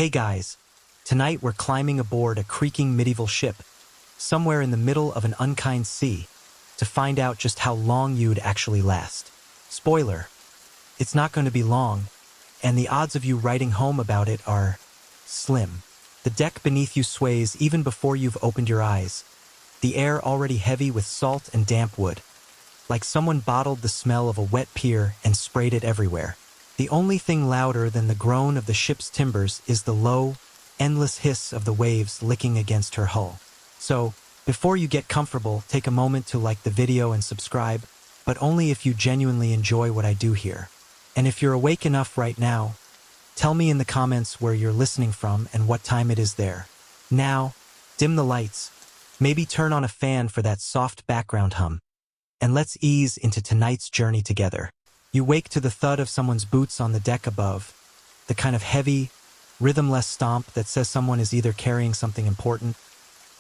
Hey guys, tonight we're climbing aboard a creaking medieval ship, somewhere in the middle of an unkind sea, to find out just how long you'd actually last. Spoiler, it's not going to be long, and the odds of you writing home about it are slim. The deck beneath you sways even before you've opened your eyes, the air already heavy with salt and damp wood, like someone bottled the smell of a wet pier and sprayed it everywhere. The only thing louder than the groan of the ship's timbers is the low, endless hiss of the waves licking against her hull. So, before you get comfortable, take a moment to like the video and subscribe, but only if you genuinely enjoy what I do here. And if you're awake enough right now, tell me in the comments where you're listening from and what time it is there. Now, dim the lights, maybe turn on a fan for that soft background hum, and let's ease into tonight's journey together. You wake to the thud of someone's boots on the deck above, the kind of heavy, rhythmless stomp that says someone is either carrying something important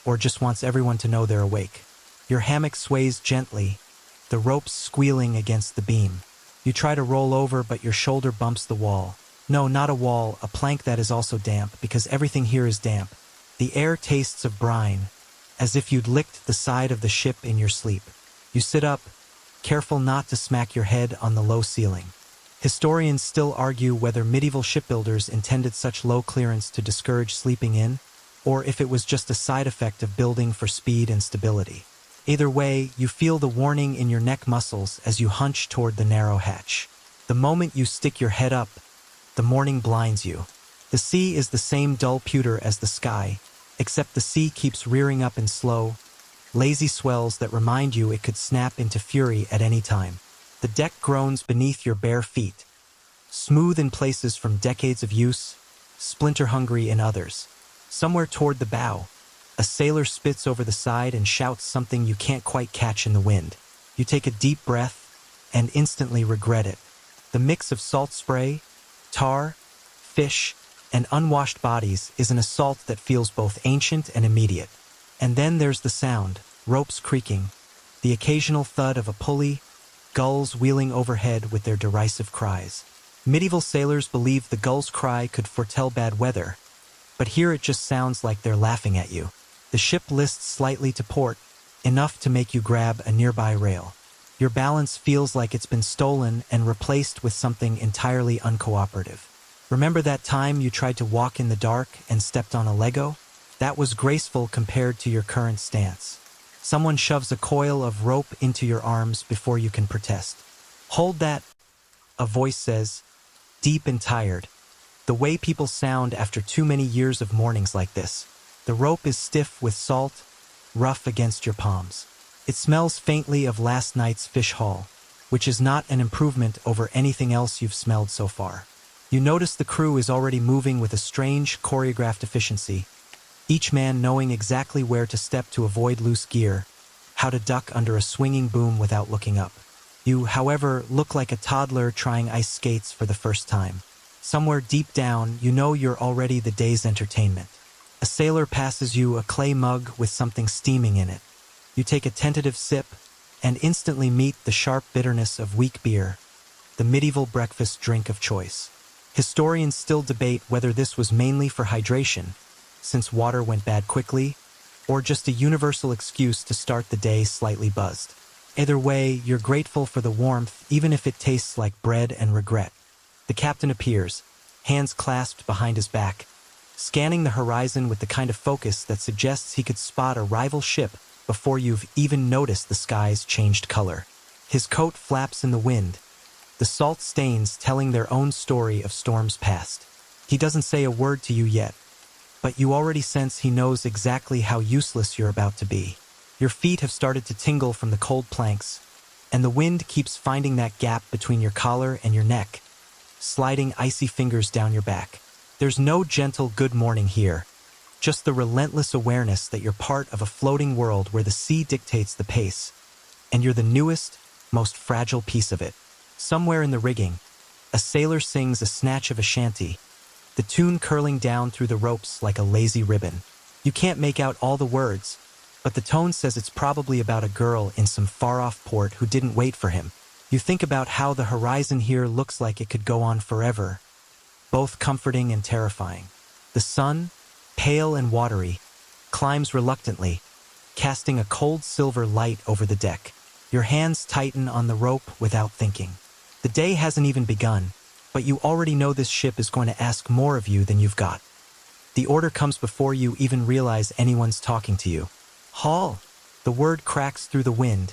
or just wants everyone to know they're awake. Your hammock sways gently, the ropes squealing against the beam. You try to roll over, but your shoulder bumps the wall. No, not a wall, a plank that is also damp, because everything here is damp. The air tastes of brine, as if you'd licked the side of the ship in your sleep. You sit up, careful not to smack your head on the low ceiling. Historians still argue whether medieval shipbuilders intended such low clearance to discourage sleeping in, or if it was just a side effect of building for speed and stability. Either way, you feel the warning in your neck muscles as you hunch toward the narrow hatch. The moment you stick your head up, the morning blinds you. The sea is the same dull pewter as the sky, except the sea keeps rearing up in slow, lazy swells that remind you it could snap into fury at any time. The deck groans beneath your bare feet, smooth in places from decades of use, splinter-hungry in others. Somewhere toward the bow, a sailor spits over the side and shouts something you can't quite catch in the wind. You take a deep breath and instantly regret it. The mix of salt spray, tar, fish, and unwashed bodies is an assault that feels both ancient and immediate. And then there's the sound, ropes creaking, the occasional thud of a pulley, gulls wheeling overhead with their derisive cries. Medieval sailors believed the gull's cry could foretell bad weather, but here it just sounds like they're laughing at you. The ship lists slightly to port, enough to make you grab a nearby rail. Your balance feels like it's been stolen and replaced with something entirely uncooperative. Remember that time you tried to walk in the dark and stepped on a Lego? That was graceful compared to your current stance. Someone shoves a coil of rope into your arms before you can protest. "Hold that," a voice says, deep and tired. The way people sound after too many years of mornings like this. The rope is stiff with salt, rough against your palms. It smells faintly of last night's fish haul, which is not an improvement over anything else you've smelled so far. You notice the crew is already moving with a strange, choreographed efficiency, each man knowing exactly where to step to avoid loose gear, how to duck under a swinging boom without looking up. You, however, look like a toddler trying ice skates for the first time. Somewhere deep down, you know you're already the day's entertainment. A sailor passes you a clay mug with something steaming in it. You take a tentative sip and instantly meet the sharp bitterness of weak beer, the medieval breakfast drink of choice. Historians still debate whether this was mainly for hydration, since water went bad quickly, or just a universal excuse to start the day slightly buzzed. Either way, you're grateful for the warmth, even if it tastes like bread and regret. The captain appears, hands clasped behind his back, scanning the horizon with the kind of focus that suggests he could spot a rival ship before you've even noticed the sky's changed color. His coat flaps in the wind, the salt stains telling their own story of storms past. He doesn't say a word to you yet, but you already sense he knows exactly how useless you're about to be. Your feet have started to tingle from the cold planks, and the wind keeps finding that gap between your collar and your neck, sliding icy fingers down your back. There's no gentle good morning here, just the relentless awareness that you're part of a floating world where the sea dictates the pace, and you're the newest, most fragile piece of it. Somewhere in the rigging, a sailor sings a snatch of a shanty, the tune curling down through the ropes like a lazy ribbon. You can't make out all the words, but the tone says it's probably about a girl in some far-off port who didn't wait for him. You think about how the horizon here looks like it could go on forever, both comforting and terrifying. The sun, pale and watery, climbs reluctantly, casting a cold silver light over the deck. Your hands tighten on the rope without thinking. The day hasn't even begun, but you already know this ship is going to ask more of you than you've got. The order comes before you even realize anyone's talking to you. Haul! The word cracks through the wind,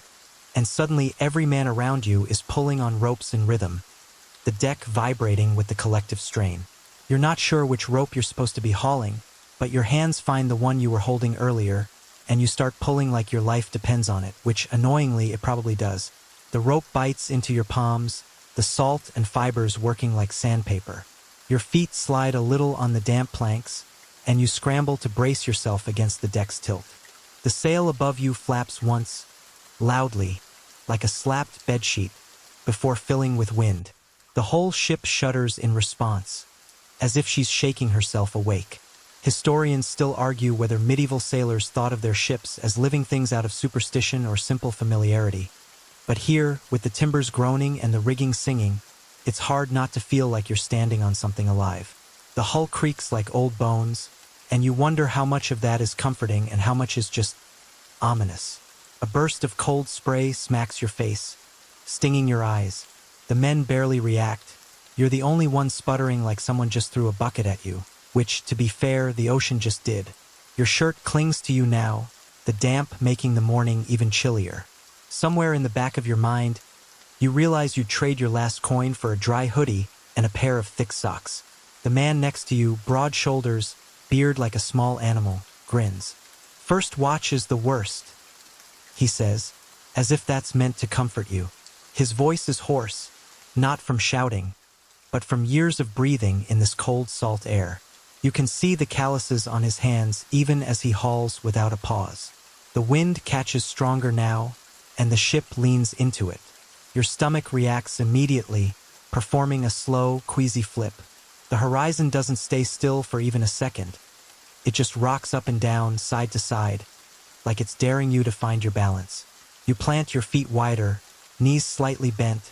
and suddenly every man around you is pulling on ropes in rhythm, the deck vibrating with the collective strain. You're not sure which rope you're supposed to be hauling, but your hands find the one you were holding earlier, and you start pulling like your life depends on it, which, annoyingly, it probably does. The rope bites into your palms, the salt and fibers working like sandpaper. Your feet slide a little on the damp planks, and you scramble to brace yourself against the deck's tilt. The sail above you flaps once, loudly, like a slapped bedsheet, before filling with wind. The whole ship shudders in response, as if she's shaking herself awake. Historians still argue whether medieval sailors thought of their ships as living things out of superstition or simple familiarity. But here, with the timbers groaning and the rigging singing, it's hard not to feel like you're standing on something alive. The hull creaks like old bones, and you wonder how much of that is comforting and how much is just ominous. A burst of cold spray smacks your face, stinging your eyes. The men barely react. You're the only one sputtering like someone just threw a bucket at you, which, to be fair, the ocean just did. Your shirt clings to you now, the damp making the morning even chillier. Somewhere in the back of your mind, you realize you'd trade your last coin for a dry hoodie and a pair of thick socks. The man next to you, broad shoulders, beard like a small animal, grins. "First watch is the worst," he says, as if that's meant to comfort you. His voice is hoarse, not from shouting, but from years of breathing in this cold, salt air. You can see the calluses on his hands even as he hauls without a pause. The wind catches stronger now, and the ship leans into it. Your stomach reacts immediately, performing a slow, queasy flip. The horizon doesn't stay still for even a second. It just rocks up and down, side to side, like it's daring you to find your balance. You plant your feet wider, knees slightly bent,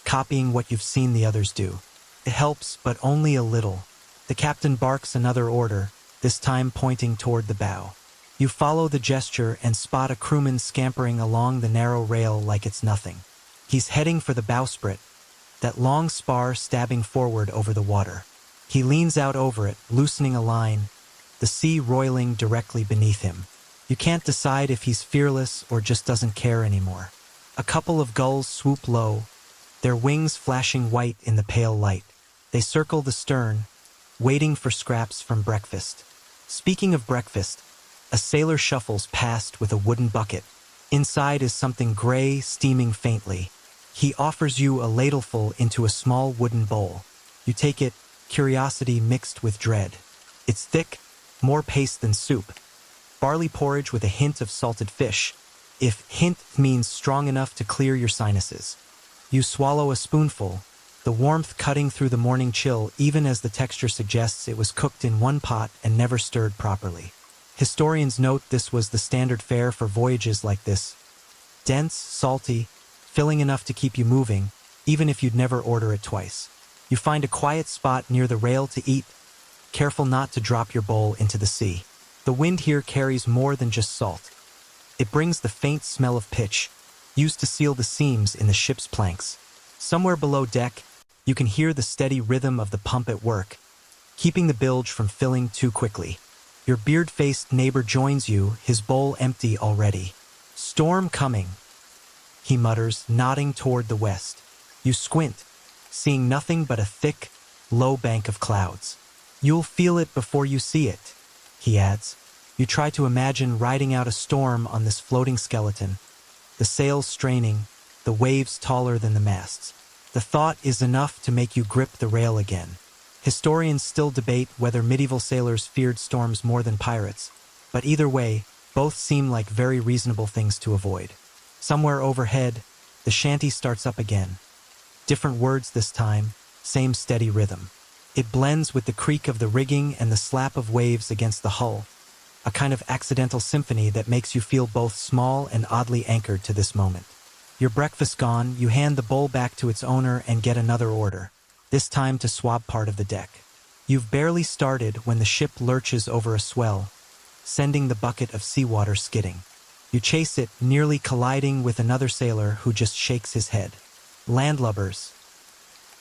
copying what you've seen the others do. It helps, but only a little. The captain barks another order, this time pointing toward the bow. You follow the gesture and spot a crewman scampering along the narrow rail like it's nothing. He's heading for the bowsprit, that long spar stabbing forward over the water. He leans out over it, loosening a line, the sea roiling directly beneath him. You can't decide if he's fearless or just doesn't care anymore. A couple of gulls swoop low, their wings flashing white in the pale light. They circle the stern, waiting for scraps from breakfast. Speaking of breakfast, a sailor shuffles past with a wooden bucket. Inside is something gray, steaming faintly. He offers you a ladleful into a small wooden bowl. You take it, curiosity mixed with dread. It's thick, more paste than soup. Barley porridge with a hint of salted fish, if hint means strong enough to clear your sinuses. You swallow a spoonful, the warmth cutting through the morning chill even as the texture suggests it was cooked in one pot and never stirred properly. Historians note this was the standard fare for voyages like this. Dense, salty, filling enough to keep you moving, even if you'd never order it twice. You find a quiet spot near the rail to eat, careful not to drop your bowl into the sea. The wind here carries more than just salt. It brings the faint smell of pitch, used to seal the seams in the ship's planks. Somewhere below deck, you can hear the steady rhythm of the pump at work, keeping the bilge from filling too quickly. Your beard-faced neighbor joins you, his bowl empty already. "Storm coming," he mutters, nodding toward the west. You squint, seeing nothing but a thick, low bank of clouds. "You'll feel it before you see it," he adds. You try to imagine riding out a storm on this floating skeleton, the sails straining, the waves taller than the masts. The thought is enough to make you grip the rail again. Historians still debate whether medieval sailors feared storms more than pirates, but either way, both seem like very reasonable things to avoid. Somewhere overhead, the shanty starts up again. Different words this time, same steady rhythm. It blends with the creak of the rigging and the slap of waves against the hull, a kind of accidental symphony that makes you feel both small and oddly anchored to this moment. Your breakfast gone, you hand the bowl back to its owner and get another order, this time to swab part of the deck. You've barely started when the ship lurches over a swell, sending the bucket of seawater skidding. You chase it, nearly colliding with another sailor who just shakes his head. "Landlubbers,"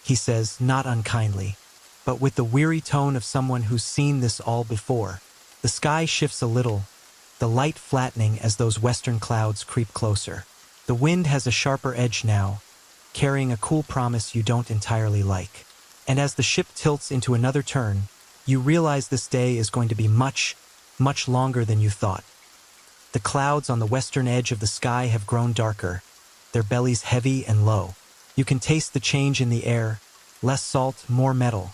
he says, not unkindly, but with the weary tone of someone who's seen this all before. The sky shifts a little, the light flattening as those western clouds creep closer. The wind has a sharper edge now, carrying a cool promise you don't entirely like. And as the ship tilts into another turn, you realize this day is going to be much, much longer than you thought. The clouds on the western edge of the sky have grown darker, their bellies heavy and low. You can taste the change in the air, less salt, more metal,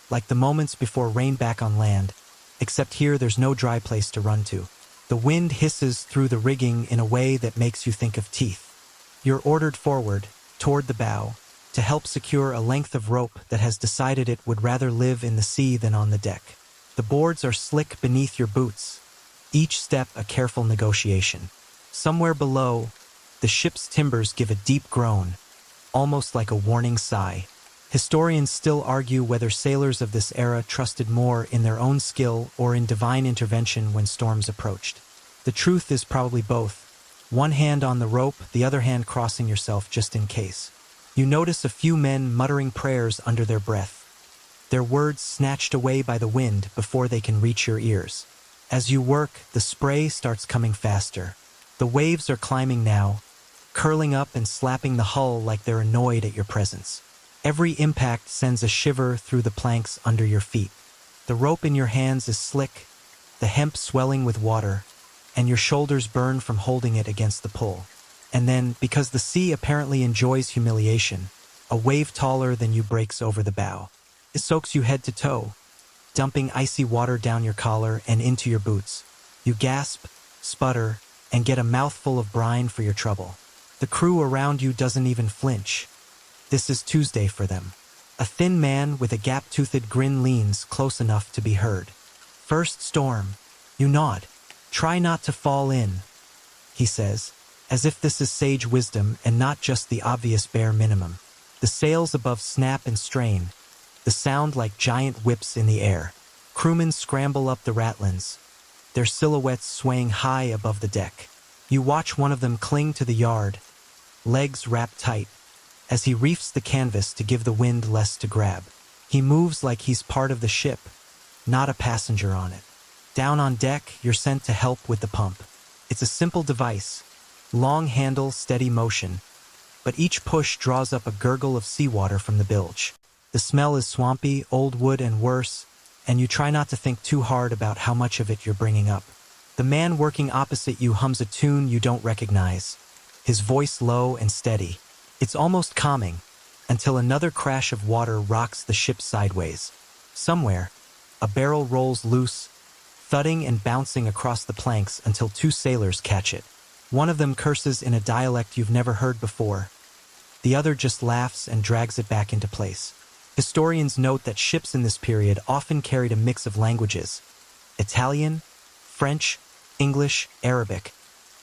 like the moments before rain back on land, except here there's no dry place to run to. The wind hisses through the rigging in a way that makes you think of teeth. You're ordered forward, toward the bow, to help secure a length of rope that has decided it would rather live in the sea than on the deck. The boards are slick beneath your boots, each step a careful negotiation. Somewhere below, the ship's timbers give a deep groan, almost like a warning sigh. Historians still argue whether sailors of this era trusted more in their own skill or in divine intervention when storms approached. The truth is probably both. One hand on the rope, the other hand crossing yourself just in case. You notice a few men muttering prayers under their breath, their words snatched away by the wind before they can reach your ears. As you work, the spray starts coming faster. The waves are climbing now, curling up and slapping the hull like they're annoyed at your presence. Every impact sends a shiver through the planks under your feet. The rope in your hands is slick, the hemp swelling with water, and your shoulders burn from holding it against the pull. And then, because the sea apparently enjoys humiliation, a wave taller than you breaks over the bow. It soaks you head to toe, dumping icy water down your collar and into your boots. You gasp, sputter, and get a mouthful of brine for your trouble. The crew around you doesn't even flinch. This is Tuesday for them. A thin man with a gap-toothed grin leans close enough to be heard. "First storm." You nod. "Try not to fall in," he says, as if this is sage wisdom and not just the obvious bare minimum. The sails above snap and strain, the sound like giant whips in the air. Crewmen scramble up the ratlins, their silhouettes swaying high above the deck. You watch one of them cling to the yard, legs wrapped tight, as he reefs the canvas to give the wind less to grab. He moves like he's part of the ship, not a passenger on it. Down on deck, you're sent to help with the pump. It's a simple device, long handle, steady motion, but each push draws up a gurgle of seawater from the bilge. The smell is swampy, old wood and worse, and you try not to think too hard about how much of it you're bringing up. The man working opposite you hums a tune you don't recognize, his voice low and steady. It's almost calming, until another crash of water rocks the ship sideways. Somewhere, a barrel rolls loose, thudding and bouncing across the planks until two sailors catch it. One of them curses in a dialect you've never heard before. The other just laughs and drags it back into place. Historians note that ships in this period often carried a mix of languages: Italian, French, English, Arabic,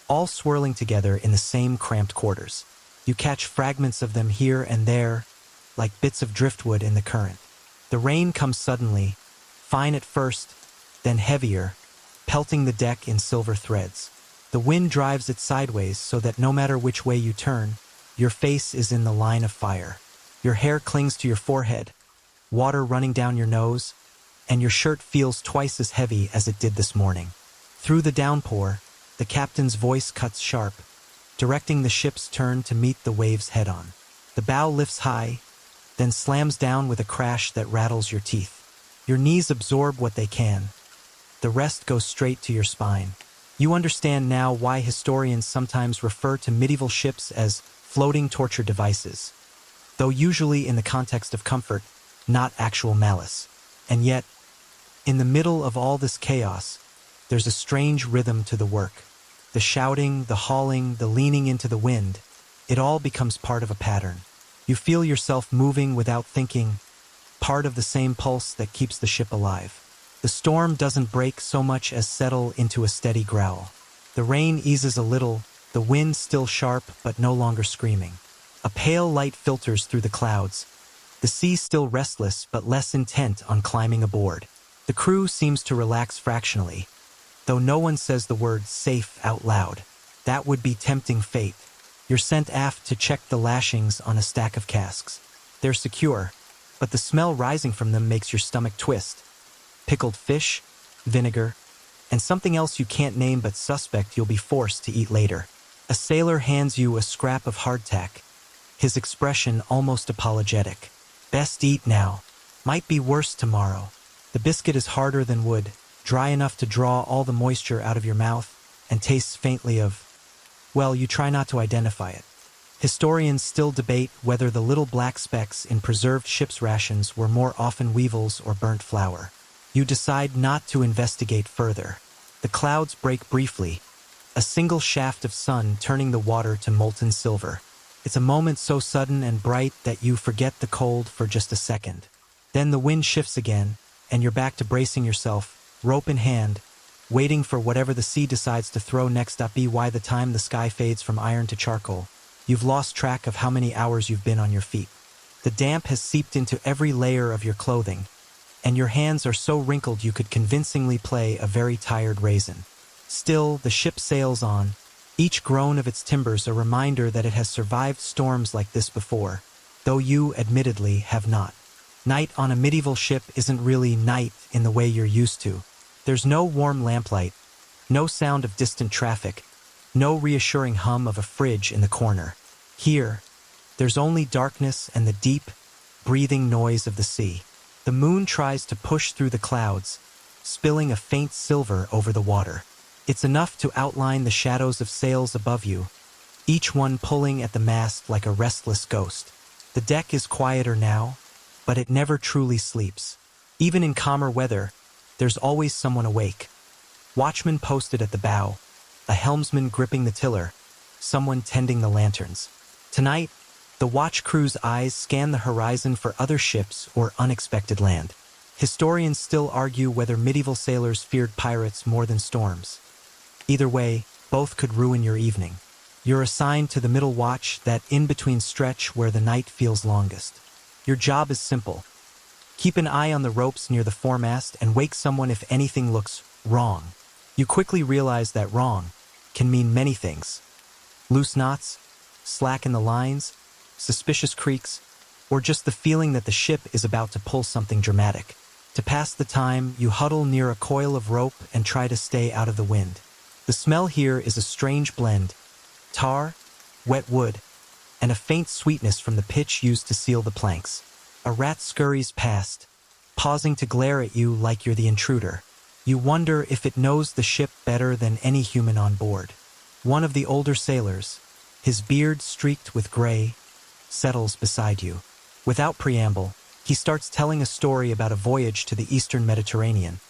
all swirling together in the same cramped quarters. You catch fragments of them here and there, like bits of driftwood in the current. The rain comes suddenly, fine at first, then heavier, pelting the deck in silver threads. The wind drives it sideways so that no matter which way you turn, your face is in the line of fire. Your hair clings to your forehead, water running down your nose, and your shirt feels twice as heavy as it did this morning. Through the downpour, the captain's voice cuts sharp, directing the ship's turn to meet the waves head-on. The bow lifts high, then slams down with a crash that rattles your teeth. Your knees absorb what they can. The rest goes straight to your spine. You understand now why historians sometimes refer to medieval ships as floating torture devices, though usually in the context of comfort, not actual malice. And yet, in the middle of all this chaos, there's a strange rhythm to the work. The shouting, the hauling, the leaning into the wind, it all becomes part of a pattern. You feel yourself moving without thinking, part of the same pulse that keeps the ship alive. The storm doesn't break so much as settle into a steady growl. The rain eases a little, the wind still sharp but no longer screaming. A pale light filters through the clouds, The sea still restless but less intent on climbing aboard. The crew seems to relax fractionally, though no one says the word safe out loud. That would be tempting fate. You're sent aft to check the lashings on a stack of casks. They're secure, but the smell rising from them makes your stomach twist. Pickled fish, vinegar, and something else you can't name but suspect you'll be forced to eat later. A sailor hands you a scrap of hardtack, his expression almost apologetic. Best eat now. Might be worse tomorrow. The biscuit is harder than wood, dry enough to draw all the moisture out of your mouth, and tastes faintly of, well, you try not to identify it. Historians still debate whether the little black specks in preserved ship's rations were more often weevils or burnt flour. You decide not to investigate further. The clouds break briefly, a single shaft of sun turning the water to molten silver. It's a moment so sudden and bright that you forget the cold for just a second. Then the wind shifts again, and you're back to bracing yourself, rope in hand, waiting for whatever the sea decides to throw next up. By the time the sky fades from iron to charcoal, you've lost track of how many hours you've been on your feet. The damp has seeped into every layer of your clothing, and your hands are so wrinkled you could convincingly play a very tired raisin. Still, the ship sails on, each groan of its timbers a reminder that it has survived storms like this before, though you, admittedly, have not. Night on a medieval ship isn't really night in the way you're used to. There's no warm lamplight, no sound of distant traffic, no reassuring hum of a fridge in the corner. Here, there's only darkness and the deep, breathing noise of the sea. The moon tries to push through the clouds, spilling a faint silver over the water. It's enough to outline the shadows of sails above you, each one pulling at the mast like a restless ghost. The deck is quieter now, but it never truly sleeps. Even in calmer weather, there's always someone awake. Watchmen posted at the bow, a helmsman gripping the tiller, someone tending the lanterns. Tonight, the watch crew's eyes scan the horizon for other ships or unexpected land. Historians still argue whether medieval sailors feared pirates more than storms. Either way, both could ruin your evening. You're assigned to the middle watch, that in-between stretch where the night feels longest. Your job is simple. Keep an eye on the ropes near the foremast and wake someone if anything looks wrong. You quickly realize that wrong can mean many things. Loose knots, slack in the lines, suspicious creaks, or just the feeling that the ship is about to pull something dramatic. To pass the time, you huddle near a coil of rope and try to stay out of the wind. The smell here is a strange blend: tar, wet wood, and a faint sweetness from the pitch used to seal the planks. A rat scurries past, pausing to glare at you like you're the intruder. You wonder if it knows the ship better than any human on board. One of the older sailors, his beard streaked with gray, settles beside you. Without preamble, he starts telling a story about a voyage to the eastern Mediterranean.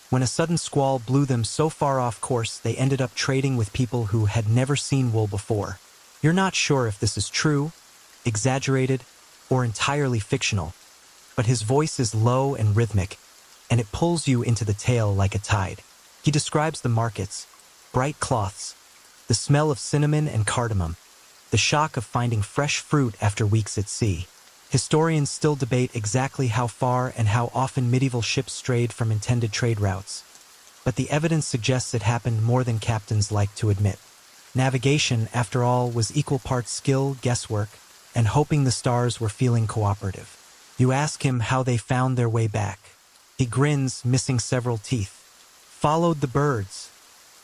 When a sudden squall blew them so far off course they ended up trading with people who had never seen wool before. You're not sure if this is true, exaggerated, or entirely fictional, but his voice is low and rhythmic, and it pulls you into the tale like a tide. He describes the markets, bright cloths, the smell of cinnamon and cardamom, the shock of finding fresh fruit after weeks at sea. Historians still debate exactly how far and how often medieval ships strayed from intended trade routes, but the evidence suggests it happened more than captains like to admit. Navigation, after all, was equal parts skill, guesswork, and hoping the stars were feeling cooperative. You ask him how they found their way back. He grins, missing several teeth. "Followed the birds,"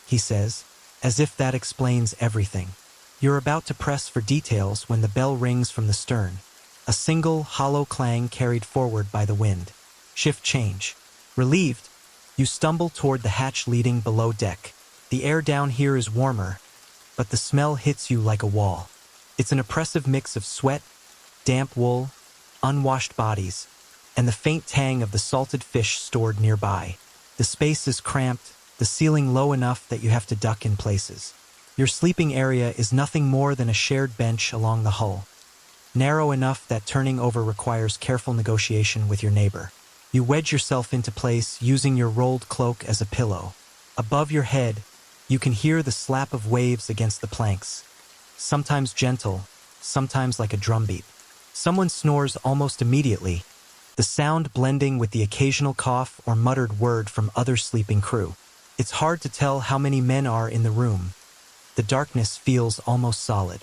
he says, as if that explains everything. You're about to press for details when the bell rings from the stern. A single, hollow clang carried forward by the wind. Shift change. Relieved, you stumble toward the hatch leading below deck. The air down here is warmer, but the smell hits you like a wall. It's an oppressive mix of sweat, damp wool, unwashed bodies, and the faint tang of the salted fish stored nearby. The space is cramped, the ceiling low enough that you have to duck in places. Your sleeping area is nothing more than a shared bench along the hull, narrow enough that turning over requires careful negotiation with your neighbor. You wedge yourself into place using your rolled cloak as a pillow. Above your head, you can hear the slap of waves against the planks, sometimes gentle, sometimes like a drumbeat. Someone snores almost immediately, the sound blending with the occasional cough or muttered word from other sleeping crew. It's hard to tell how many men are in the room. The darkness feels almost solid.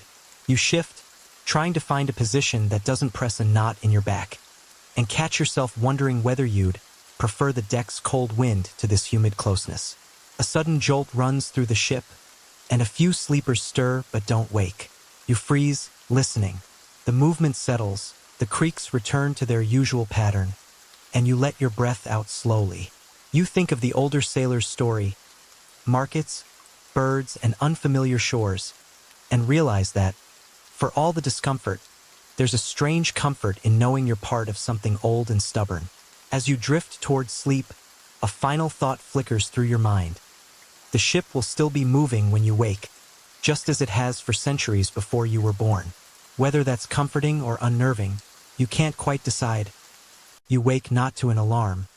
You shift, trying to find a position that doesn't press a knot in your back, and catch yourself wondering whether you'd prefer the deck's cold wind to this humid closeness. A sudden jolt runs through the ship, and a few sleepers stir but don't wake. You freeze, listening. The movement settles, the creaks return to their usual pattern, and you let your breath out slowly. You think of the older sailor's story, markets, birds, and unfamiliar shores, and realize that, for all the discomfort, there's a strange comfort in knowing you're part of something old and stubborn. As you drift towards sleep, a final thought flickers through your mind. The ship will still be moving when you wake, just as it has for centuries before you were born. Whether that's comforting or unnerving, you can't quite decide. You wake not to an alarm,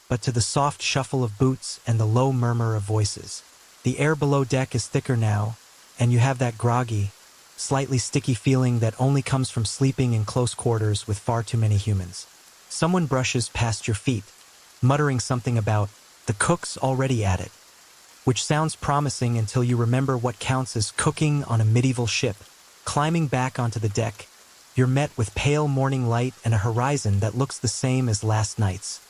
but to the soft shuffle of boots and the low murmur of voices. The air below deck is thicker now, and you have that groggy, slightly sticky feeling that only comes from sleeping in close quarters with far too many humans. Someone brushes past your feet, muttering something about, "The cook's already at it," which sounds promising until you remember what counts as cooking on a medieval ship. Climbing back onto the deck, you're met with pale morning light and a horizon that looks the same as last night's.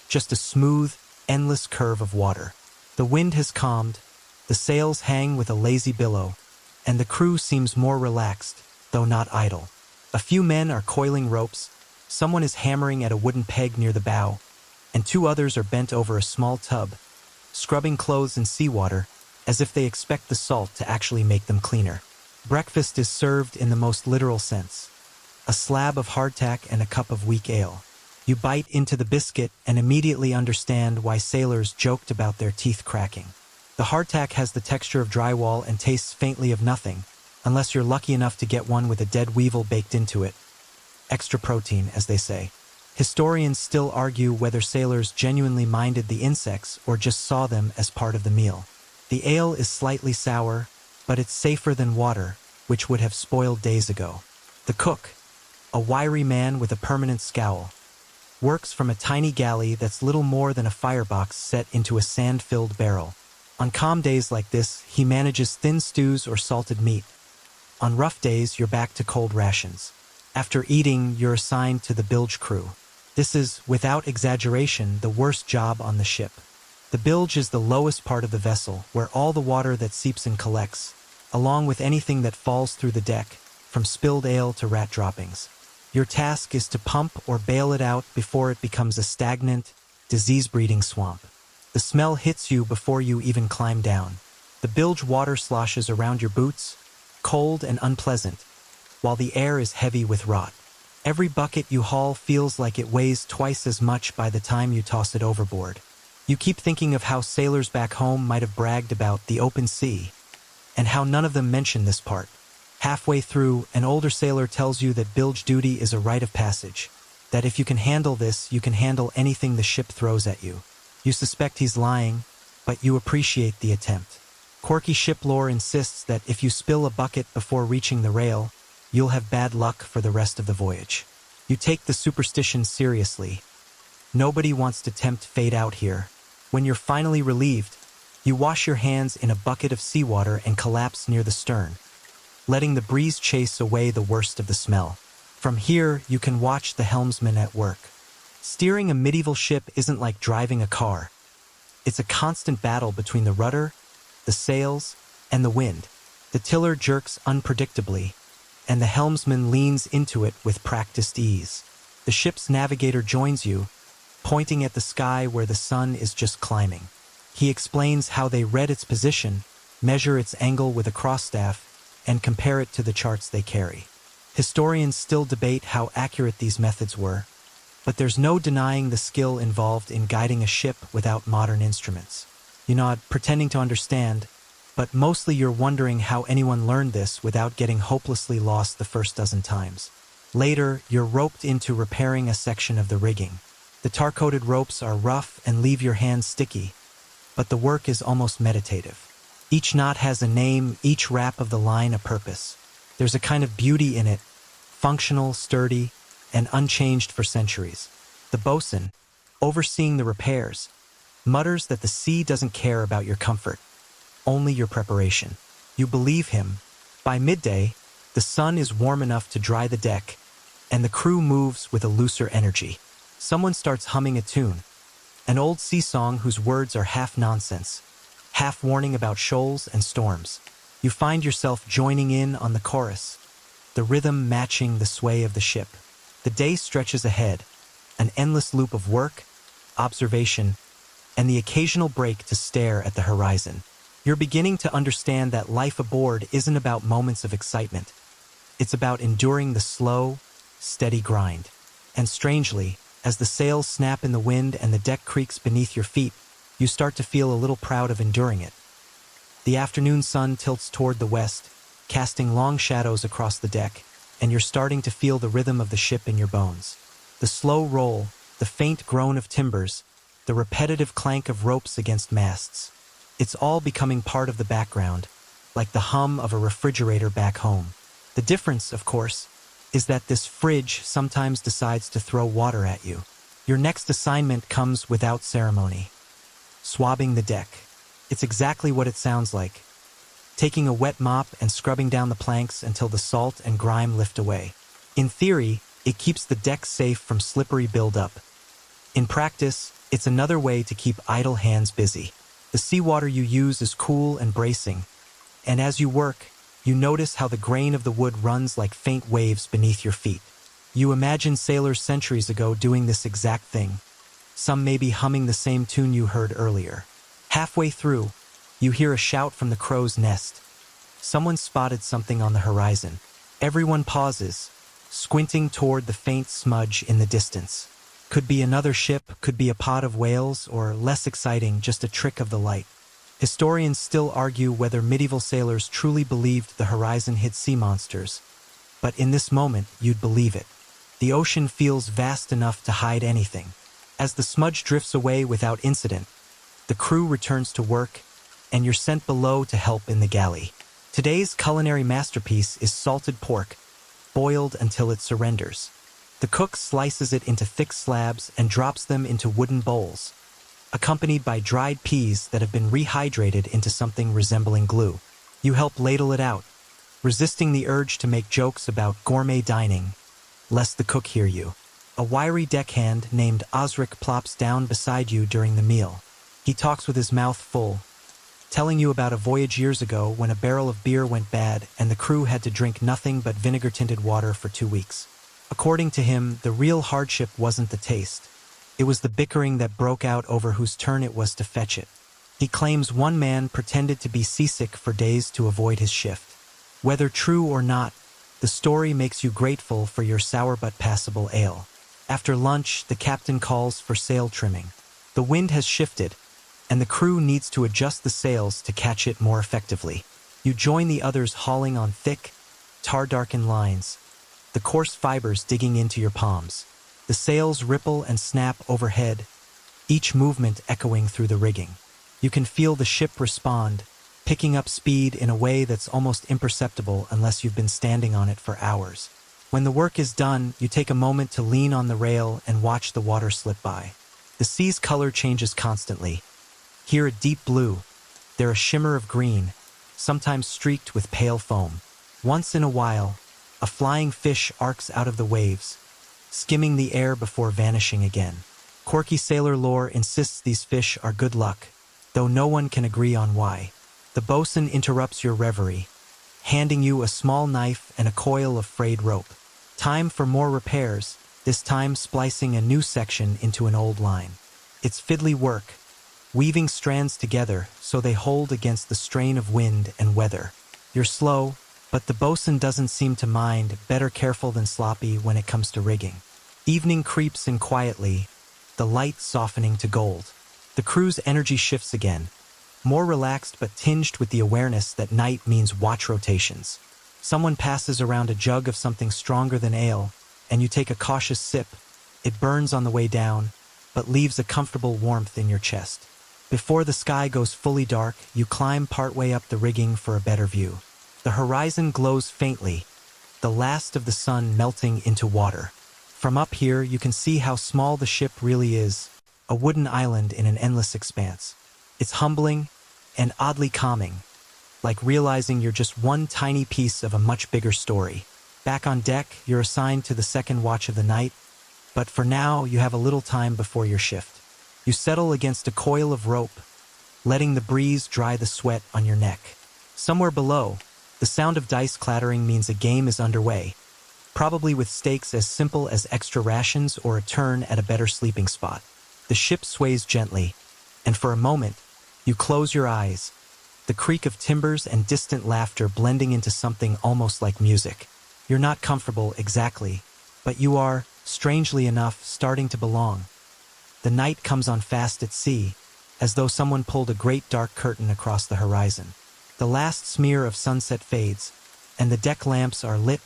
Just a smooth, endless curve of water. The wind has calmed, the sails hang with a lazy billow, and the crew seems more relaxed, though not idle. A few men are coiling ropes, someone is hammering at a wooden peg near the bow, and two others are bent over a small tub, scrubbing clothes in seawater, as if they expect the salt to actually make them cleaner. Breakfast is served in the most literal sense. A slab of hardtack and a cup of weak ale. You bite into the biscuit and immediately understand why sailors joked about their teeth cracking. The hardtack has the texture of drywall and tastes faintly of nothing, unless you're lucky enough to get one with a dead weevil baked into it. Extra protein, as they say. Historians still argue whether sailors genuinely minded the insects or just saw them as part of the meal. The ale is slightly sour, but it's safer than water, which would have spoiled days ago. The cook, a wiry man with a permanent scowl, works from a tiny galley that's little more than a firebox set into a sand-filled barrel. On calm days like this, he manages thin stews or salted meat. On rough days, you're back to cold rations. After eating, you're assigned to the bilge crew. This is, without exaggeration, the worst job on the ship. The bilge is the lowest part of the vessel, where all the water that seeps in collects, along with anything that falls through the deck, from spilled ale to rat droppings. Your task is to pump or bail it out before it becomes a stagnant, disease-breeding swamp. The smell hits you before you even climb down. The bilge water sloshes around your boots, cold and unpleasant, while the air is heavy with rot. Every bucket you haul feels like it weighs twice as much by the time you toss it overboard. You keep thinking of how sailors back home might have bragged about the open sea, and how none of them mention this part. Halfway through, an older sailor tells you that bilge duty is a rite of passage, that if you can handle this, you can handle anything the ship throws at you. You suspect he's lying, but you appreciate the attempt. Quirky ship lore insists that if you spill a bucket before reaching the rail, you'll have bad luck for the rest of the voyage. You take the superstition seriously. Nobody wants to tempt fate out here. When you're finally relieved, you wash your hands in a bucket of seawater and collapse near the stern, letting the breeze chase away the worst of the smell. From here, you can watch the helmsman at work. Steering a medieval ship isn't like driving a car. It's a constant battle between the rudder, the sails, and the wind. The tiller jerks unpredictably, and the helmsman leans into it with practiced ease. The ship's navigator joins you, pointing at the sky where the sun is just climbing. He explains how they read its position, measure its angle with a crossstaff, and compare it to the charts they carry. Historians still debate how accurate these methods were, but there's no denying the skill involved in guiding a ship without modern instruments. You nod, pretending to understand, but mostly you're wondering how anyone learned this without getting hopelessly lost the first dozen times. Later, you're roped into repairing a section of the rigging. The tar-coated ropes are rough and leave your hands sticky, but the work is almost meditative. Each knot has a name, each wrap of the line a purpose. There's a kind of beauty in it, functional, sturdy, and unchanged for centuries. The bosun, overseeing the repairs, mutters that the sea doesn't care about your comfort, only your preparation. You believe him. By midday, the sun is warm enough to dry the deck, and the crew moves with a looser energy. Someone starts humming a tune, an old sea song whose words are half nonsense, half warning about shoals and storms. You find yourself joining in on the chorus, the rhythm matching the sway of the ship. The day stretches ahead, an endless loop of work, observation, and the occasional break to stare at the horizon. You're beginning to understand that life aboard isn't about moments of excitement. It's about enduring the slow, steady grind. And strangely, as the sails snap in the wind and the deck creaks beneath your feet, you start to feel a little proud of enduring it. The afternoon sun tilts toward the west, casting long shadows across the deck, and you're starting to feel the rhythm of the ship in your bones. The slow roll, the faint groan of timbers, the repetitive clank of ropes against masts. It's all becoming part of the background, like the hum of a refrigerator back home. The difference, of course, is that this fridge sometimes decides to throw water at you. Your next assignment comes without ceremony. Swabbing the deck. It's exactly what it sounds like. Taking a wet mop and scrubbing down the planks until the salt and grime lift away. In theory, it keeps the deck safe from slippery buildup. In practice, it's another way to keep idle hands busy. The seawater you use is cool and bracing, and as you work, you notice how the grain of the wood runs like faint waves beneath your feet. You imagine sailors centuries ago doing this exact thing. Some may be humming the same tune you heard earlier. Halfway through, you hear a shout from the crow's nest. Someone spotted something on the horizon. Everyone pauses, squinting toward the faint smudge in the distance. Could be another ship, could be a pod of whales, or less exciting, just a trick of the light. Historians still argue whether medieval sailors truly believed the horizon hid sea monsters. But in this moment, you'd believe it. The ocean feels vast enough to hide anything. As the smudge drifts away without incident, the crew returns to work, and you're sent below to help in the galley. Today's culinary masterpiece is salted pork, boiled until it surrenders. The cook slices it into thick slabs and drops them into wooden bowls, accompanied by dried peas that have been rehydrated into something resembling glue. You help ladle it out, resisting the urge to make jokes about gourmet dining, lest the cook hear you. A wiry deckhand named Osric plops down beside you during the meal. He talks with his mouth full, telling you about a voyage years ago when a barrel of beer went bad and the crew had to drink nothing but vinegar-tinted water for 2 weeks. According to him, the real hardship wasn't the taste. It was the bickering that broke out over whose turn it was to fetch it. He claims one man pretended to be seasick for days to avoid his shift. Whether true or not, the story makes you grateful for your sour but passable ale. After lunch, the captain calls for sail trimming. The wind has shifted, and the crew needs to adjust the sails to catch it more effectively. You join the others hauling on thick, tar-darkened lines, the coarse fibers digging into your palms. The sails ripple and snap overhead, each movement echoing through the rigging. You can feel the ship respond, picking up speed in a way that's almost imperceptible unless you've been standing on it for hours. When the work is done, you take a moment to lean on the rail and watch the water slip by. The sea's color changes constantly. Here a deep blue, there a shimmer of green, sometimes streaked with pale foam. Once in a while, a flying fish arcs out of the waves, skimming the air before vanishing again. Quirky sailor lore insists these fish are good luck, though no one can agree on why. The bosun interrupts your reverie, handing you a small knife and a coil of frayed rope. Time for more repairs, this time splicing a new section into an old line. It's fiddly work, weaving strands together so they hold against the strain of wind and weather. You're slow, but the bosun doesn't seem to mind, better careful than sloppy when it comes to rigging. Evening creeps in quietly, the light softening to gold. The crew's energy shifts again, more relaxed but tinged with the awareness that night means watch rotations. Someone passes around a jug of something stronger than ale, and you take a cautious sip. It burns on the way down, but leaves a comfortable warmth in your chest. Before the sky goes fully dark, you climb partway up the rigging for a better view. The horizon glows faintly, the last of the sun melting into water. From up here, you can see how small the ship really is, a wooden island in an endless expanse. It's humbling and oddly calming, like realizing you're just one tiny piece of a much bigger story. Back on deck, you're assigned to the second watch of the night, but for now, you have a little time before your shift. You settle against a coil of rope, letting the breeze dry the sweat on your neck. Somewhere below, the sound of dice clattering means a game is underway, probably with stakes as simple as extra rations or a turn at a better sleeping spot. The ship sways gently, and for a moment, you close your eyes, the creak of timbers and distant laughter blending into something almost like music. You're not comfortable exactly, but you are, strangely enough, starting to belong. The night comes on fast at sea, as though someone pulled a great dark curtain across the horizon. The last smear of sunset fades, and the deck lamps are lit,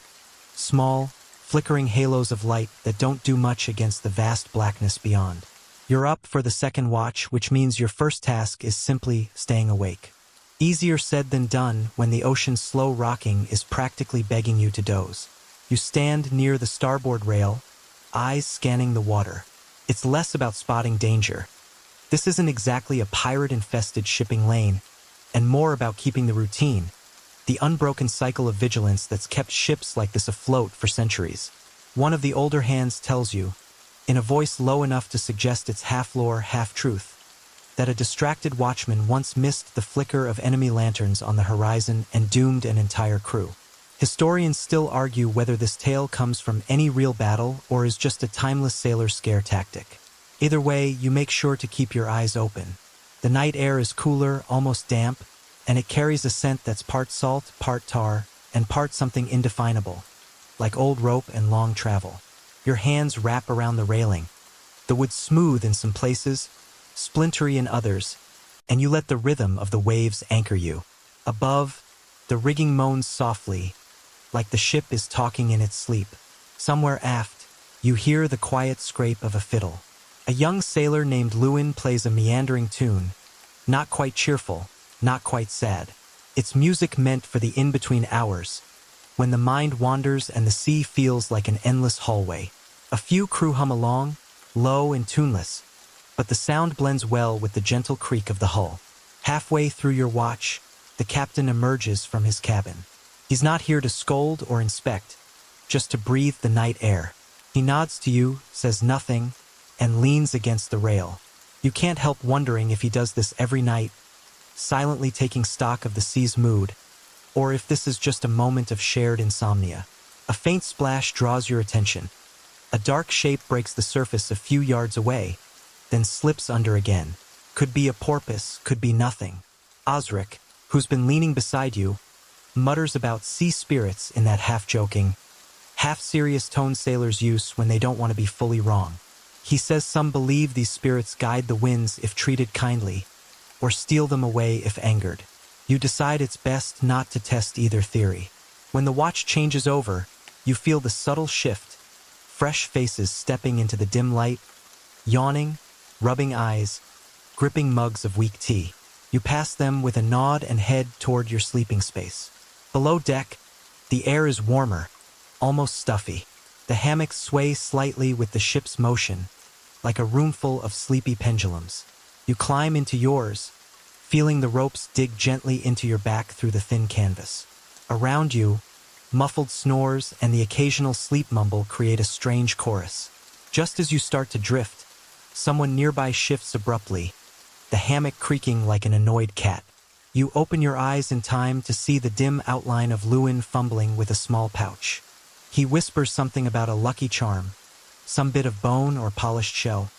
small, flickering halos of light that don't do much against the vast blackness beyond. You're up for the second watch, which means your first task is simply staying awake. Easier said than done when the ocean's slow rocking is practically begging you to doze. You stand near the starboard rail, eyes scanning the water. It's less about spotting danger. This isn't exactly a pirate-infested shipping lane, and more about keeping the routine, the unbroken cycle of vigilance that's kept ships like this afloat for centuries. One of the older hands tells you, in a voice low enough to suggest it's half-lore, half-truth, that a distracted watchman once missed the flicker of enemy lanterns on the horizon and doomed an entire crew. Historians still argue whether this tale comes from any real battle or is just a timeless sailor's scare tactic. Either way, you make sure to keep your eyes open. The night air is cooler, almost damp, and it carries a scent that's part salt, part tar, and part something indefinable, like old rope and long travel. Your hands wrap around the railing, the wood smooth in some places, splintery in others, and you let the rhythm of the waves anchor you. Above, the rigging moans softly, like the ship is talking in its sleep. Somewhere aft, you hear the quiet scrape of a fiddle. A young sailor named WOULDN plays a meandering tune, not quite cheerful, not quite sad. It's music meant for the in-between hours, when the mind wanders and the sea feels like an endless hallway. A few crew hum along, low and tuneless, but the sound blends well with the gentle creak of the hull. Halfway through your watch, the captain emerges from his cabin. He's not here to scold or inspect, just to breathe the night air. He nods to you, says nothing, and leans against the rail. You can't help wondering if he does this every night, silently taking stock of the sea's mood, or if this is just a moment of shared insomnia. A faint splash draws your attention. A dark shape breaks the surface a few yards away, then slips under again. Could be a porpoise, could be nothing. Osric, who's been leaning beside you, mutters about sea spirits in that half-joking, half-serious tone sailors use when they don't want to be fully wrong. He says some believe these spirits guide the winds if treated kindly, or steal them away if angered. You decide it's best not to test either theory. When the watch changes over, you feel the subtle shift, fresh faces stepping into the dim light, yawning, rubbing eyes, gripping mugs of weak tea. You pass them with a nod and head toward your sleeping space. Below deck, the air is warmer, almost stuffy. The hammocks sway slightly with the ship's motion, like a roomful of sleepy pendulums. You climb into yours, feeling the ropes dig gently into your back through the thin canvas. Around you, muffled snores and the occasional sleep mumble create a strange chorus. Just as you start to drift, someone nearby shifts abruptly, the hammock creaking like an annoyed cat. You open your eyes in time to see the dim outline of WOULDN fumbling with a small pouch. He whispers something about a lucky charm, some bit of bone or polished shell.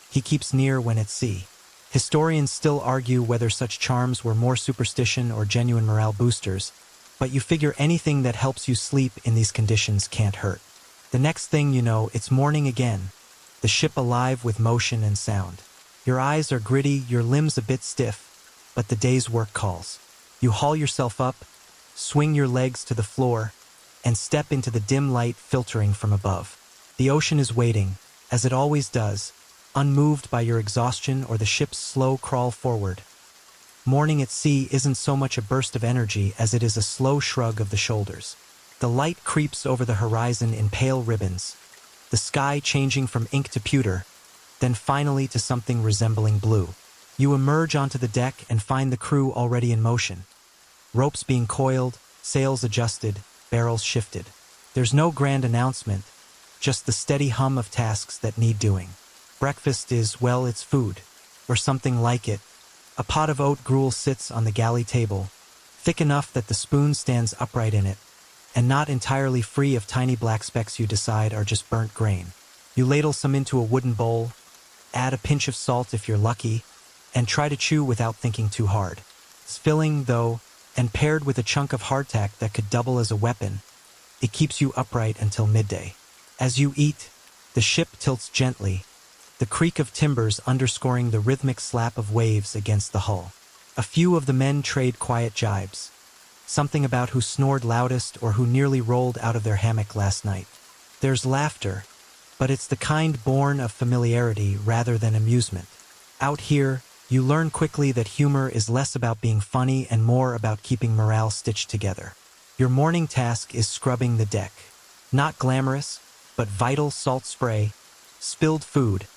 He keeps near when at sea. Historians still argue whether such charms were more superstition or genuine morale boosters, but you figure anything that helps you sleep in these conditions can't hurt. The next thing you know, it's morning again, the ship alive with motion and sound. Your eyes are gritty, your limbs a bit stiff, but the day's work calls. You haul yourself up, swing your legs to the floor, and step into the dim light filtering from above. The ocean is waiting, as it always does, unmoved by your exhaustion or the ship's slow crawl forward. Morning at sea isn't so much a burst of energy as it is a slow shrug of the shoulders. The light creeps over the horizon in pale ribbons, the sky changing from ink to pewter, then finally to something resembling blue. You emerge onto the deck and find the crew already in motion. Ropes being coiled, sails adjusted, barrels shifted. There's no grand announcement, just the steady hum of tasks that need doing. Breakfast is, well, it's food, or something like it. A pot of oat gruel sits on the galley table, thick enough that the spoon stands upright in it, and not entirely free of tiny black specks you decide are just burnt grain. You ladle some into a wooden bowl, add a pinch of salt if you're lucky, and try to chew without thinking too hard. It's filling, though, and paired with a chunk of hardtack that could double as a weapon, it keeps you upright until midday. As you eat, the ship tilts gently, the creak of timbers underscoring the rhythmic slap of waves against the hull. A few of the men trade quiet jibes, something about who snored loudest or who nearly rolled out of their hammock last night. There's laughter, but it's the kind born of familiarity rather than amusement. Out here, you learn quickly that humor is less about being funny and more about keeping morale stitched together. Your morning task is scrubbing the deck. Not glamorous, but vital salt spray, spilled food,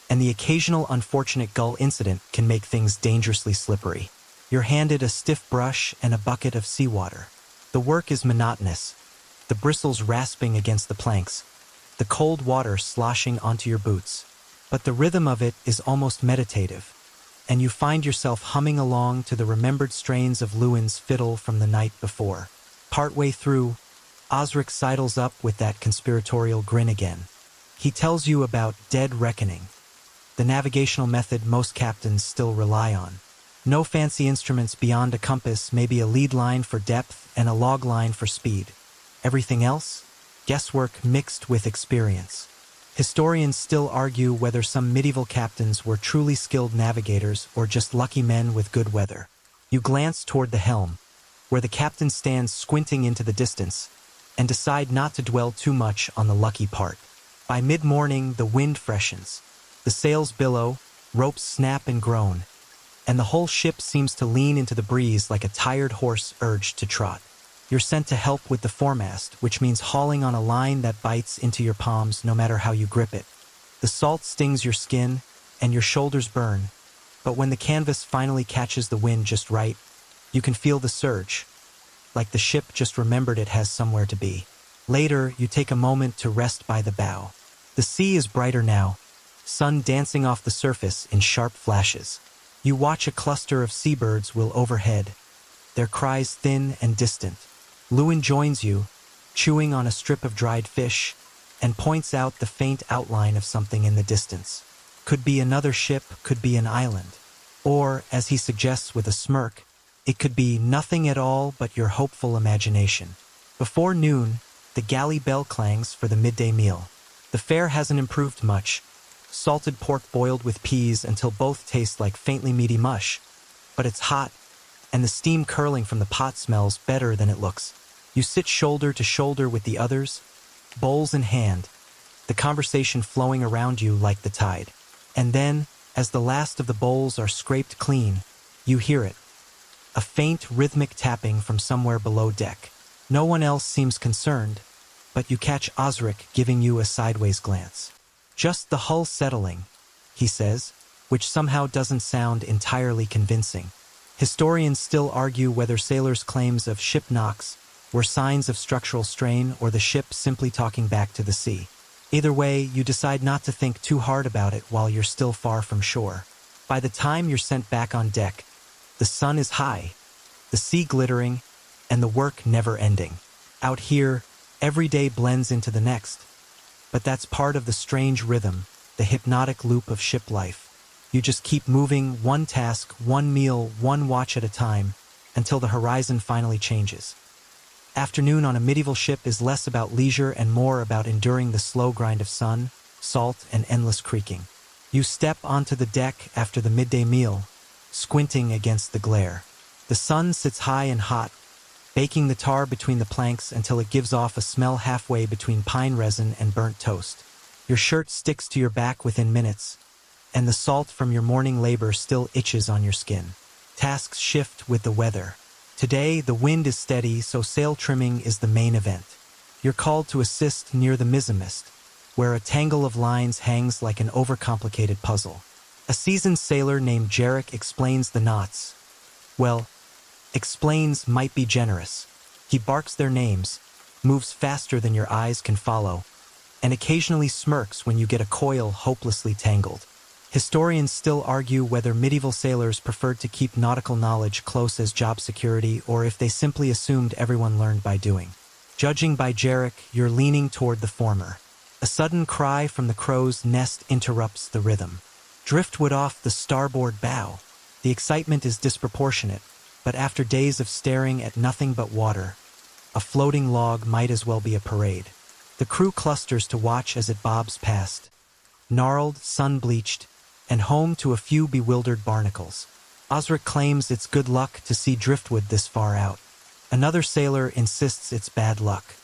and the occasional unfortunate gull incident can make things dangerously slippery. You're handed a stiff brush and a bucket of seawater. The work is monotonous, the bristles rasping against the planks, the cold water sloshing onto your boots. But the rhythm of it is almost meditative, and you find yourself humming along to the remembered strains of Lewin's fiddle from the night before. Partway through, Osric sidles up with that conspiratorial grin again. He tells you about dead reckoning, the navigational method most captains still rely on. No fancy instruments beyond a compass, maybe a lead line for depth and a log line for speed. Everything else? Guesswork mixed with experience. Historians still argue whether some medieval captains were truly skilled navigators or just lucky men with good weather. You glance toward the helm, where the captain stands squinting into the distance, and decide not to dwell too much on the lucky part. By mid-morning, the wind freshens. The sails billow, ropes snap and groan, and the whole ship seems to lean into the breeze like a tired horse urged to trot. You're sent to help with the foremast, which means hauling on a line that bites into your palms no matter how you grip it. The salt stings your skin, and your shoulders burn, but when the canvas finally catches the wind just right, you can feel the surge, like the ship just remembered it has somewhere to be. Later, you take a moment to rest by the bow. The sea is brighter now, sun dancing off the surface in sharp flashes. You watch a cluster of seabirds wheel overhead, their cries thin and distant. Lewin joins you, chewing on a strip of dried fish, and points out the faint outline of something in the distance. Could be another ship, could be an island. Or, as he suggests with a smirk, it could be nothing at all but your hopeful imagination. Before noon, the galley bell clangs for the midday meal. The fare hasn't improved much. Salted pork boiled with peas until both taste like faintly meaty mush. But it's hot, and the steam curling from the pot smells better than it looks. You sit shoulder to shoulder with the others, bowls in hand, the conversation flowing around you like the tide. And then, as the last of the bowls are scraped clean, you hear it. A faint rhythmic tapping from somewhere below deck. No one else seems concerned, but you catch Osric giving you a sideways glance. Just the hull settling, he says, which somehow doesn't sound entirely convincing. Historians still argue whether sailors' claims of ship knocks were signs of structural strain or the ship simply talking back to the sea. Either way, you decide not to think too hard about it while you're still far from shore. By the time you're sent back on deck, the sun is high, the sea glittering, and the work never ending. Out here, every day blends into the next. But that's part of the strange rhythm, the hypnotic loop of ship life. You just keep moving, one task, one meal, one watch at a time, until the horizon finally changes. Afternoon on a medieval ship is less about leisure and more about enduring the slow grind of sun, salt, and endless creaking. You step onto the deck after the midday meal, squinting against the glare. The sun sits high and hot, baking the tar between the planks until it gives off a smell halfway between pine resin and burnt toast. Your shirt sticks to your back within minutes, and the salt from your morning labor still itches on your skin. Tasks shift with the weather. Today, the wind is steady, so sail trimming is the main event. You're called to assist near the mizzenmast, where a tangle of lines hangs like an overcomplicated puzzle. A seasoned sailor named Jarek explains the knots. Well, explains might be generous. He barks their names, moves faster than your eyes can follow, and occasionally smirks when you get a coil hopelessly tangled. Historians still argue whether medieval sailors preferred to keep nautical knowledge close as job security or if they simply assumed everyone learned by doing. Judging by Jarek, you're leaning toward the former. A sudden cry from the crow's nest interrupts the rhythm. Driftwood off the starboard bow. The excitement is disproportionate, but after days of staring at nothing but water, a floating log might as well be a parade. The crew clusters to watch as it bobs past, gnarled, sun-bleached, and home to a few bewildered barnacles. Osric claims it's good luck to see driftwood this far out. Another sailor insists it's bad luck.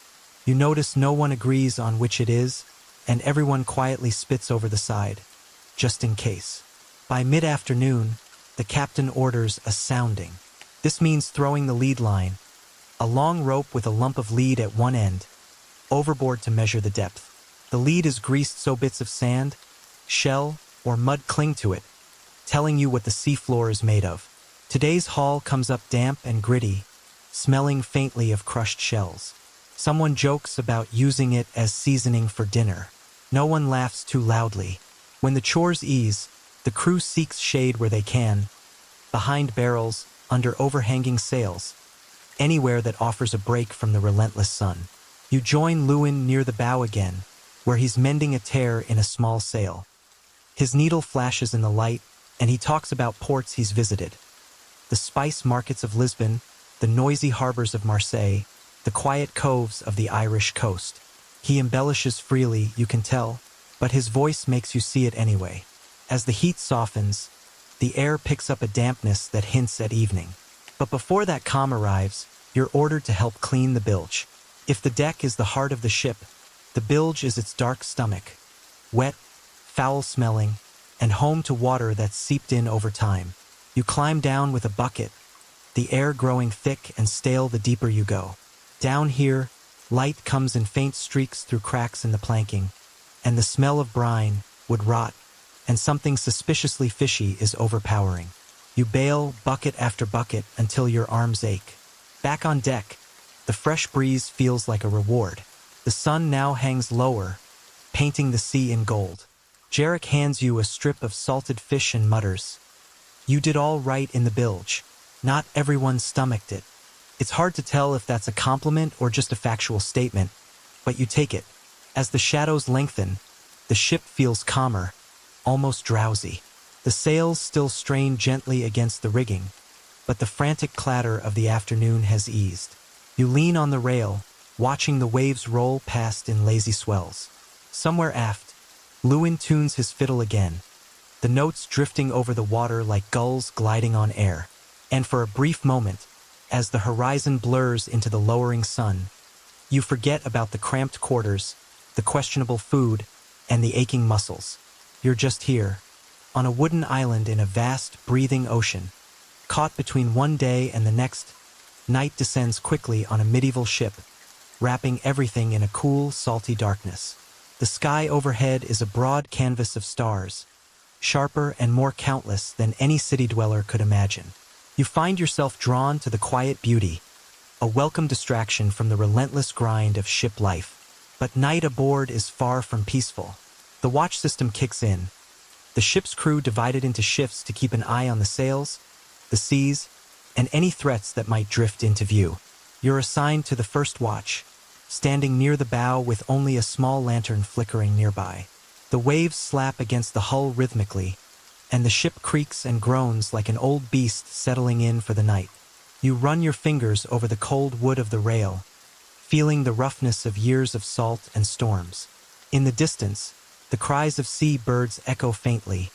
You notice no one agrees on which it is, and everyone quietly spits over the side, just in case. By mid-afternoon, the captain orders a sounding. This means throwing the lead line, a long rope with a lump of lead at one end, overboard to measure the depth. The lead is greased so bits of sand, shell, or mud cling to it, telling you what the seafloor is made of. Today's haul comes up damp and gritty, smelling faintly of crushed shells. Someone jokes about using it as seasoning for dinner. No one laughs too loudly. When the chores ease, the crew seeks shade where they can, behind barrels, under overhanging sails, anywhere that offers a break from the relentless sun. You join Lewin near the bow again, where he's mending a tear in a small sail. His needle flashes in the light, and he talks about ports he's visited. The spice markets of Lisbon, the noisy harbors of Marseille, the quiet coves of the Irish coast. He embellishes freely, you can tell, but his voice makes you see it anyway. As the heat softens, the air picks up a dampness that hints at evening. But before that calm arrives, you're ordered to help clean the bilge. If the deck is the heart of the ship, the bilge is its dark stomach, wet, foul-smelling, and home to water that's seeped in over time. You climb down with a bucket, the air growing thick and stale the deeper you go. Down here, light comes in faint streaks through cracks in the planking, and the smell of brine, wood rot, and something suspiciously fishy is overpowering. You bail bucket after bucket until your arms ache. Back on deck, the fresh breeze feels like a reward. The sun now hangs lower, painting the sea in gold. Jarek hands you a strip of salted fish and mutters, "You did all right in the bilge. Not everyone stomached it." It's hard to tell if that's a compliment or just a factual statement, but you take it. As the shadows lengthen, the ship feels calmer, almost drowsy. The sails still strain gently against the rigging, but the frantic clatter of the afternoon has eased. You lean on the rail, watching the waves roll past in lazy swells. Somewhere aft, Lewin tunes his fiddle again, the notes drifting over the water like gulls gliding on air. And for a brief moment, as the horizon blurs into the lowering sun, you forget about the cramped quarters, the questionable food, and the aching muscles. You're just here, on a wooden island in a vast, breathing ocean. Caught between one day and the next, night descends quickly on a medieval ship, wrapping everything in a cool, salty darkness. The sky overhead is a broad canvas of stars, sharper and more countless than any city dweller could imagine. You find yourself drawn to the quiet beauty, a welcome distraction from the relentless grind of ship life. But night aboard is far from peaceful. The watch system kicks in, the ship's crew divided into shifts to keep an eye on the sails, the seas, and any threats that might drift into view. You're assigned to the first watch, standing near the bow with only a small lantern flickering nearby. The waves slap against the hull rhythmically, and the ship creaks and groans like an old beast settling in for the night. You run your fingers over the cold wood of the rail, feeling the roughness of years of salt and storms. In the distance, the cries of sea birds echo faintly,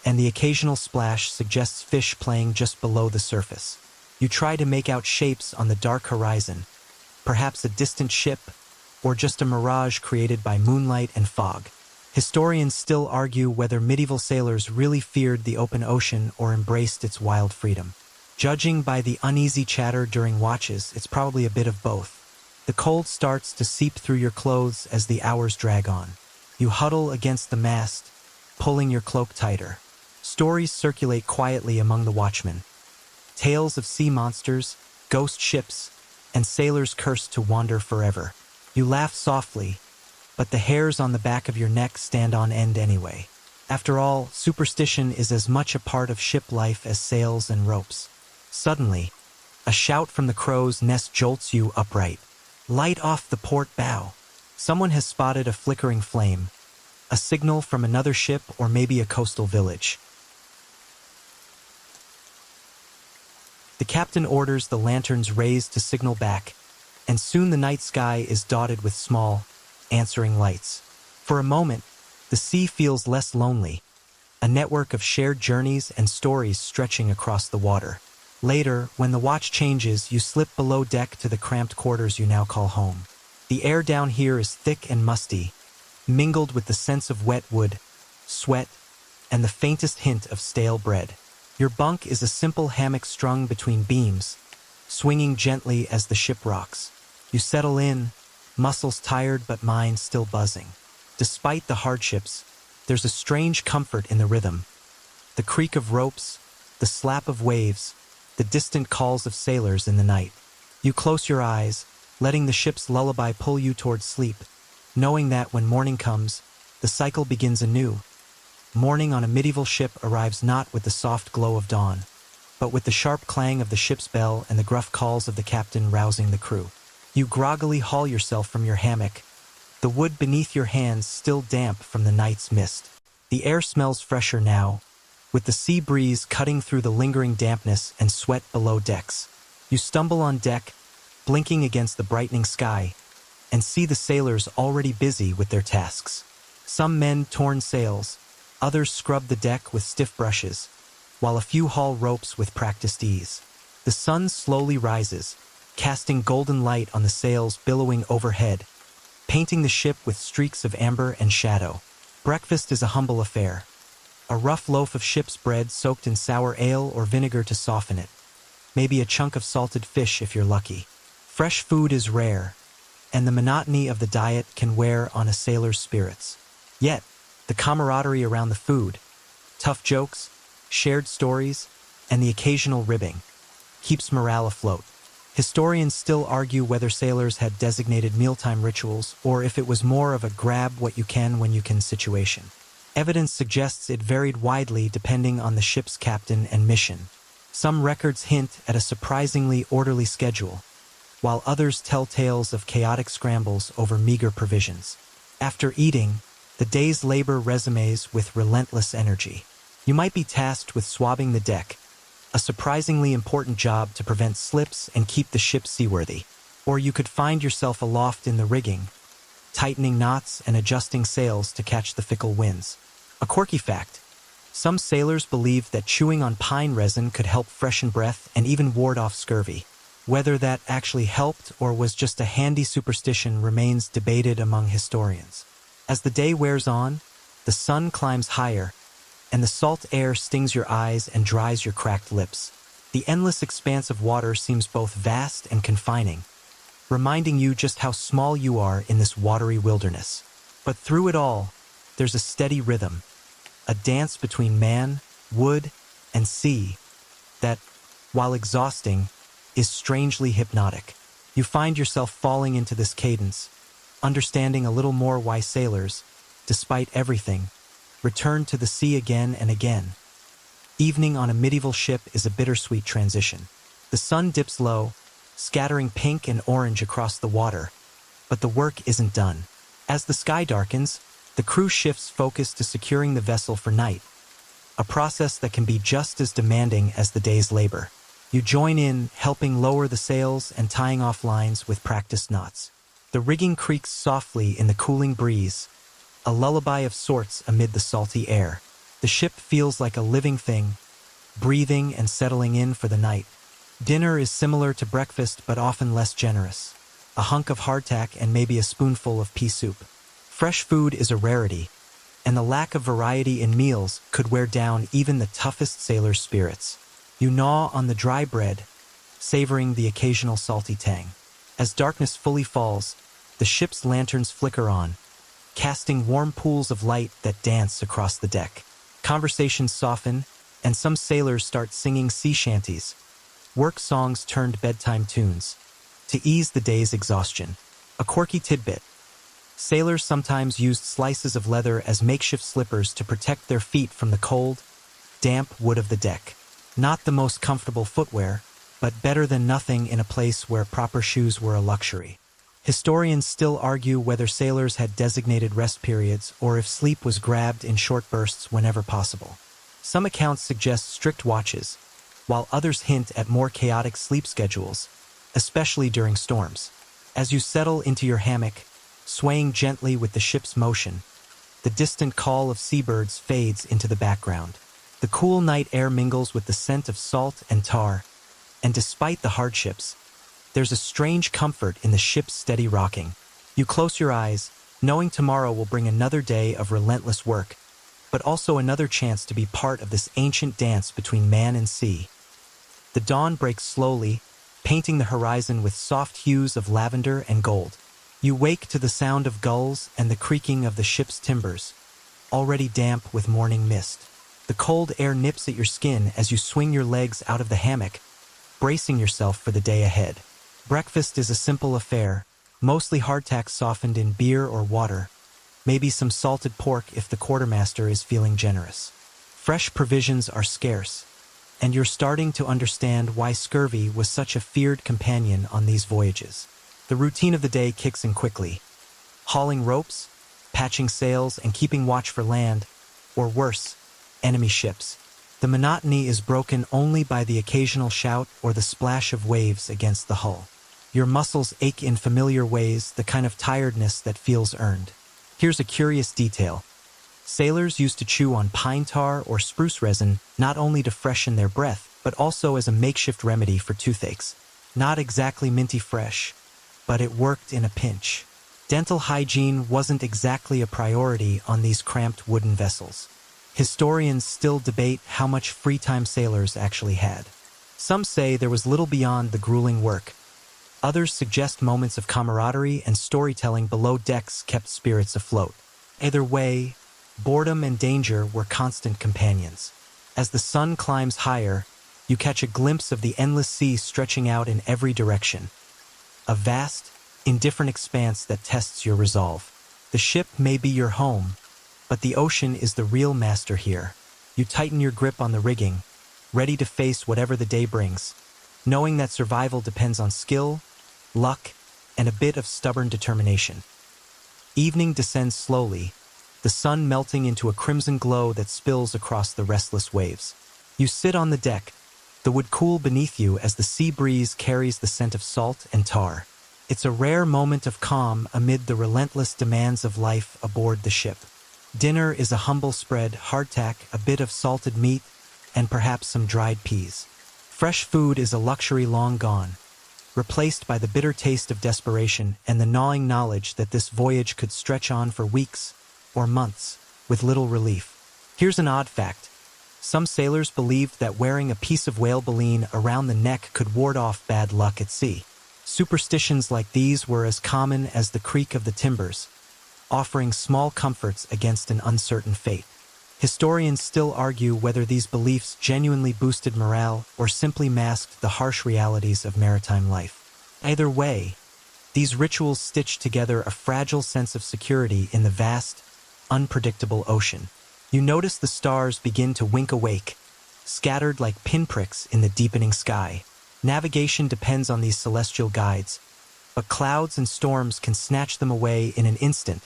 and the occasional splash suggests fish playing just below the surface. You try to make out shapes on the dark horizon, perhaps a distant ship, or just a mirage created by moonlight and fog. Historians still argue whether medieval sailors really feared the open ocean or embraced its wild freedom. Judging by the uneasy chatter during watches, it's probably a bit of both. The cold starts to seep through your clothes as the hours drag on. You huddle against the mast, pulling your cloak tighter. Stories circulate quietly among the watchmen. Tales of sea monsters, ghost ships, and sailors cursed to wander forever. You laugh softly, but the hairs on the back of your neck stand on end anyway. After all, superstition is as much a part of ship life as sails and ropes. Suddenly, a shout from the crow's nest jolts you upright. Light off the port bow. Someone has spotted a flickering flame, a signal from another ship or maybe a coastal village. The captain orders the lanterns raised to signal back, and soon the night sky is dotted with small, answering lights. For a moment, the sea feels less lonely, a network of shared journeys and stories stretching across the water. Later, when the watch changes, you slip below deck to the cramped quarters you now call home. The air down here is thick and musty, mingled with the sense of wet wood, sweat, and the faintest hint of stale bread. Your bunk is a simple hammock strung between beams, swinging gently as the ship rocks. You settle in, muscles tired but mind still buzzing. Despite the hardships, there's a strange comfort in the rhythm. The creak of ropes, the slap of waves, the distant calls of sailors in the night. You close your eyes, letting the ship's lullaby pull you towards sleep, knowing that when morning comes, the cycle begins anew. Morning on a medieval ship arrives not with the soft glow of dawn, but with the sharp clang of the ship's bell and the gruff calls of the captain rousing the crew. You groggily haul yourself from your hammock, the wood beneath your hands still damp from the night's mist. The air smells fresher now, with the sea breeze cutting through the lingering dampness and sweat below decks. You stumble on deck, blinking against the brightening sky, and see the sailors already busy with their tasks. Some men torn sails, others scrub the deck with stiff brushes, while a few haul ropes with practiced ease. The sun slowly rises, casting golden light on the sails billowing overhead, painting the ship with streaks of amber and shadow. Breakfast is a humble affair. A rough loaf of ship's bread soaked in sour ale or vinegar to soften it. Maybe a chunk of salted fish if you're lucky. Fresh food is rare, and the monotony of the diet can wear on a sailor's spirits. Yet, the camaraderie around the food, tough jokes, shared stories, and the occasional ribbing, keeps morale afloat. Historians still argue whether sailors had designated mealtime rituals or if it was more of a grab-what-you-can-when-you-can situation. Evidence suggests it varied widely depending on the ship's captain and mission. Some records hint at a surprisingly orderly schedule, while others tell tales of chaotic scrambles over meager provisions. After eating, the day's labor resumes with relentless energy. You might be tasked with swabbing the deck, a surprisingly important job to prevent slips and keep the ship seaworthy. Or you could find yourself aloft in the rigging, tightening knots and adjusting sails to catch the fickle winds. A quirky fact: some sailors believed that chewing on pine resin could help freshen breath and even ward off scurvy. Whether that actually helped or was just a handy superstition remains debated among historians. As the day wears on, the sun climbs higher, and the salt air stings your eyes and dries your cracked lips. The endless expanse of water seems both vast and confining, reminding you just how small you are in this watery wilderness. But through it all, there's a steady rhythm, a dance between man, wood, and sea that, while exhausting, is strangely hypnotic. You find yourself falling into this cadence, understanding a little more why sailors, despite everything, return to the sea again and again. Evening on a medieval ship is a bittersweet transition. The sun dips low, scattering pink and orange across the water, but the work isn't done. As the sky darkens, the crew shifts focus to securing the vessel for night, a process that can be just as demanding as the day's labor. You join in, helping lower the sails and tying off lines with practiced knots. The rigging creaks softly in the cooling breeze, a lullaby of sorts amid the salty air. The ship feels like a living thing, breathing and settling in for the night. Dinner is similar to breakfast but often less generous. A hunk of hardtack and maybe a spoonful of pea soup. Fresh food is a rarity, and the lack of variety in meals could wear down even the toughest sailor's spirits. You gnaw on the dry bread, savoring the occasional salty tang. As darkness fully falls, the ship's lanterns flicker on, casting warm pools of light that dance across the deck. Conversations soften, and some sailors start singing sea shanties, work songs turned bedtime tunes, to ease the day's exhaustion. A quirky tidbit. Sailors sometimes used slices of leather as makeshift slippers to protect their feet from the cold, damp wood of the deck. Not the most comfortable footwear, but better than nothing in a place where proper shoes were a luxury. Historians still argue whether sailors had designated rest periods or if sleep was grabbed in short bursts whenever possible. Some accounts suggest strict watches, while others hint at more chaotic sleep schedules, especially during storms. As you settle into your hammock, swaying gently with the ship's motion, the distant call of seabirds fades into the background. The cool night air mingles with the scent of salt and tar, and despite the hardships, there's a strange comfort in the ship's steady rocking. You close your eyes, knowing tomorrow will bring another day of relentless work, but also another chance to be part of this ancient dance between man and sea. The dawn breaks slowly, painting the horizon with soft hues of lavender and gold. You wake to the sound of gulls and the creaking of the ship's timbers, already damp with morning mist. The cold air nips at your skin as you swing your legs out of the hammock, bracing yourself for the day ahead. Breakfast is a simple affair, mostly hardtack softened in beer or water, maybe some salted pork if the quartermaster is feeling generous. Fresh provisions are scarce, and you're starting to understand why scurvy was such a feared companion on these voyages. The routine of the day kicks in quickly. Hauling ropes, patching sails, and keeping watch for land, or worse, enemy ships. The monotony is broken only by the occasional shout or the splash of waves against the hull. Your muscles ache in familiar ways, the kind of tiredness that feels earned. Here's a curious detail. Sailors used to chew on pine tar or spruce resin not only to freshen their breath, but also as a makeshift remedy for toothaches. Not exactly minty fresh, but it worked in a pinch. Dental hygiene wasn't exactly a priority on these cramped wooden vessels. Historians still debate how much free time sailors actually had. Some say there was little beyond the grueling work. Others suggest moments of camaraderie and storytelling below decks kept spirits afloat. Either way, boredom and danger were constant companions. As the sun climbs higher, you catch a glimpse of the endless sea stretching out in every direction. A vast, indifferent expanse that tests your resolve. The ship may be your home, but the ocean is the real master here. You tighten your grip on the rigging, ready to face whatever the day brings, knowing that survival depends on skill, luck, and a bit of stubborn determination. Evening descends slowly, the sun melting into a crimson glow that spills across the restless waves. You sit on the deck, the wood cool beneath you as the sea breeze carries the scent of salt and tar. It's a rare moment of calm amid the relentless demands of life aboard the ship. Dinner is a humble spread, hardtack, a bit of salted meat, and perhaps some dried peas. Fresh food is a luxury long gone, replaced by the bitter taste of desperation and the gnawing knowledge that this voyage could stretch on for weeks or months, with little relief. Here's an odd fact. Some sailors believed that wearing a piece of whale baleen around the neck could ward off bad luck at sea. Superstitions like these were as common as the creak of the timbers, offering small comforts against an uncertain fate. Historians still argue whether these beliefs genuinely boosted morale or simply masked the harsh realities of maritime life. Either way, these rituals stitch together a fragile sense of security in the vast, unpredictable ocean. You notice the stars begin to wink awake, scattered like pinpricks in the deepening sky. Navigation depends on these celestial guides, but clouds and storms can snatch them away in an instant,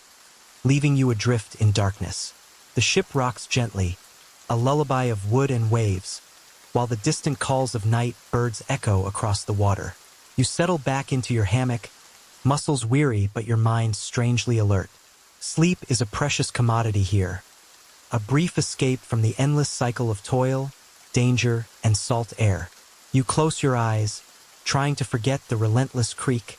leaving you adrift in darkness. The ship rocks gently, a lullaby of wood and waves, while the distant calls of night birds echo across the water. You settle back into your hammock, muscles weary but your mind strangely alert. Sleep is a precious commodity here, a brief escape from the endless cycle of toil, danger, and salt air. You close your eyes, trying to forget the relentless creak,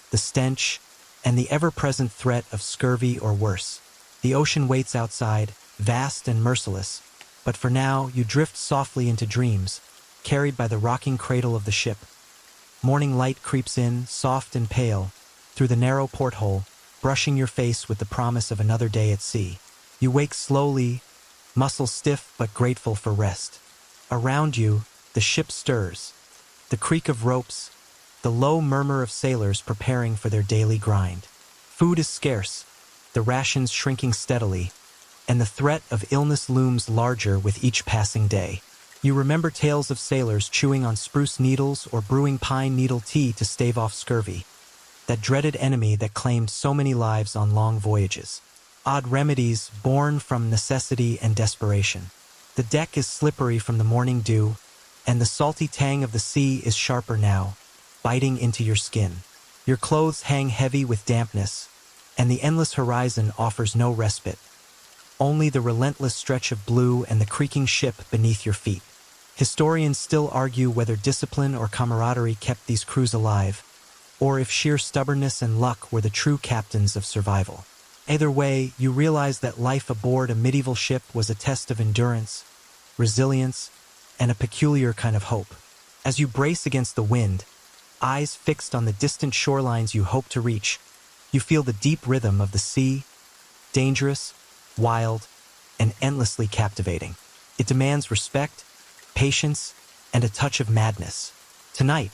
the stench, and the ever-present threat of scurvy or worse. The ocean waits outside, vast and merciless, but for now you drift softly into dreams, carried by the rocking cradle of the ship. Morning light creeps in, soft and pale, through the narrow porthole, brushing your face with the promise of another day at sea. You wake slowly, muscles stiff but grateful for rest. Around you, the ship stirs, the creak of ropes, the low murmur of sailors preparing for their daily grind. Food is scarce, the rations shrinking steadily, and the threat of illness looms larger with each passing day. You remember tales of sailors chewing on spruce needles or brewing pine needle tea to stave off scurvy, that dreaded enemy that claimed so many lives on long voyages. Odd remedies born from necessity and desperation. The deck is slippery from the morning dew, and the salty tang of the sea is sharper now, biting into your skin. Your clothes hang heavy with dampness, and the endless horizon offers no respite. Only the relentless stretch of blue and the creaking ship beneath your feet. Historians still argue whether discipline or camaraderie kept these crews alive, or if sheer stubbornness and luck were the true captains of survival. Either way, you realize that life aboard a medieval ship was a test of endurance, resilience, and a peculiar kind of hope. As you brace against the wind, eyes fixed on the distant shorelines you hope to reach, you feel the deep rhythm of the sea, dangerous, wild, and endlessly captivating. It demands respect, patience, and a touch of madness. Tonight,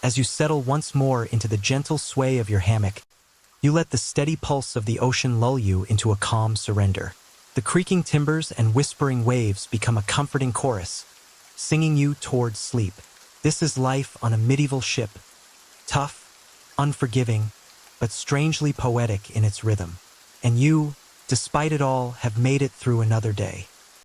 as you settle once more into the gentle sway of your hammock, you let the steady pulse of the ocean lull you into a calm surrender. The creaking timbers and whispering waves become a comforting chorus, singing you towards sleep. This is life on a medieval ship, tough, unforgiving, but strangely poetic in its rhythm. And you, despite it all, have made it through another day.